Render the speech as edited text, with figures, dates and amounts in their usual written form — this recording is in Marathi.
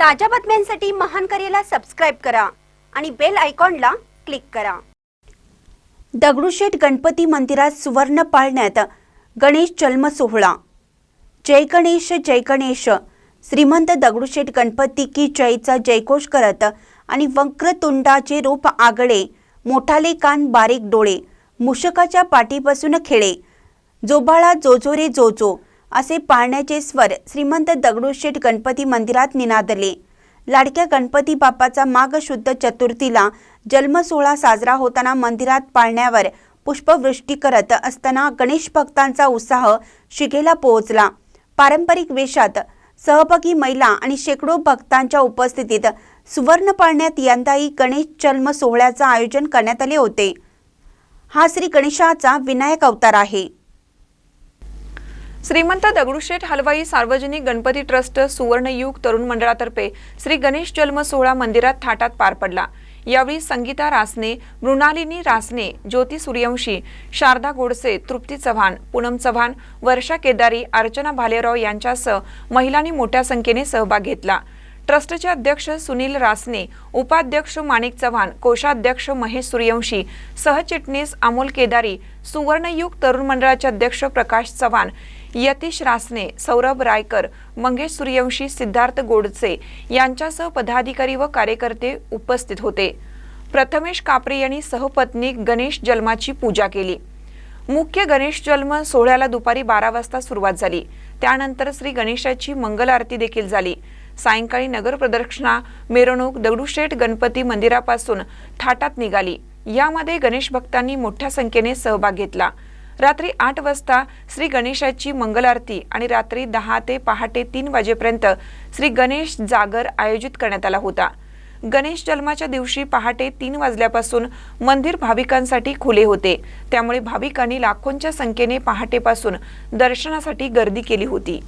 ताज्या बातम्यांसाठी महान करेला सबस्क्राइब करा आणि बेल आयकॉनला क्लिक करा। दगडूशेठ गणपती मंदिरात सुवर्ण पाळण्यात गणेश जन्म सोहळा। जय गणेश श्रीमंत दगडूशेठ गणपती की जयचा जयघोष करत आणि वक्रतुंडाचे रूप आगळे, मोठाले कान बारीक डोळे, मुशकाच्या पाठीपासून खेळे, जोबाळा जोजो रे जोजो असे पाळण्याचे स्वर श्रीमंत दगडूशेठ गणपती मंदिरात निनादले। लाडक्या गणपती बाप्पाचा माघ शुद्ध चतुर्थीला जन्म सोहळा साजरा होताना मंदिरात पाळण्यावर पुष्पवृष्टी करत असताना गणेश भक्तांचा उत्साह शिगेला पोहोचला। पारंपरिक वेशात सहभागी महिला आणि शेकडो भक्तांच्या उपस्थितीत सुवर्ण पाळण्यात यंदाही गणेश जन्म सोहळ्याचे आयोजन करण्यात आले होते। हा श्री गणेशाचा विनायक अवतार आहे। श्रीमंत दगडूशेठ हलवाई सार्वजनिक गणपती ट्रस्ट सुवर्णयुग तरुण मंडळातर्फे श्री गणेश जन्म सोहळा मंदिरात थाटात पार पडला। यावेळी संगीता रासने, मृणालिनी रासने, ज्योती सूर्यवंशी, शारदा गोडसे, तृप्ती चव्हाण, पूनम चव्हाण, वर्षा केदारी, अर्चना भालेराव यांच्यासह महिलांनी मोठ्या संख्येने सहभाग घेतला। ट्रस्टचे अध्यक्ष सुनील रासने, उपाध्यक्ष माणिक चव्हाण, कोषाध्यक्ष महेश सूर्यवंशी, सहचिटणीस अमोल केदारी, सुवर्णयुग तरुण मंडळाचे अध्यक्ष प्रकाश चव्हाण, यतीश रासने, सौरभ रायकर, मंगेश सूर्यवंशी, सिद्धार्थ गोडसे यांच्यासह पदाधिकारी व कार्यकर्ते उपस्थित होते। प्रथमेश कापरे यांनी सहपत्नी गणेश जन्माची पूजा केली। मुख्य गणेश जन्म सोहळ्याला दुपारी 12 वाजता सुरुवात झाली। त्यानंतर श्री गणेशाची मंगल आरती देखील झाली। सायंकाळी नगर प्रदक्षिणा मिरवणूक दगडूशेठ गणपती मंदिरापासून थाटात निघाली। यामध्ये गणेश भक्तांनी मोठ्या संख्येने सहभाग घेतला। रात्री 8 वाजता श्री गणेशाची मंगल आरती आणि रात्री 10 ते पहाटे 3 वाजेपर्यंत श्री गणेश जागर आयोजित करण्यात आला होता। गणेश जन्माच्या दिवशी पहाटे 3 वाजल्यापासून मंदिर भाविकांसाठी खुले होते, त्यामुळे भाविकांनी लाखोंच्या संख्येने पहाटेपासून दर्शनासाठी गर्दी केली होती।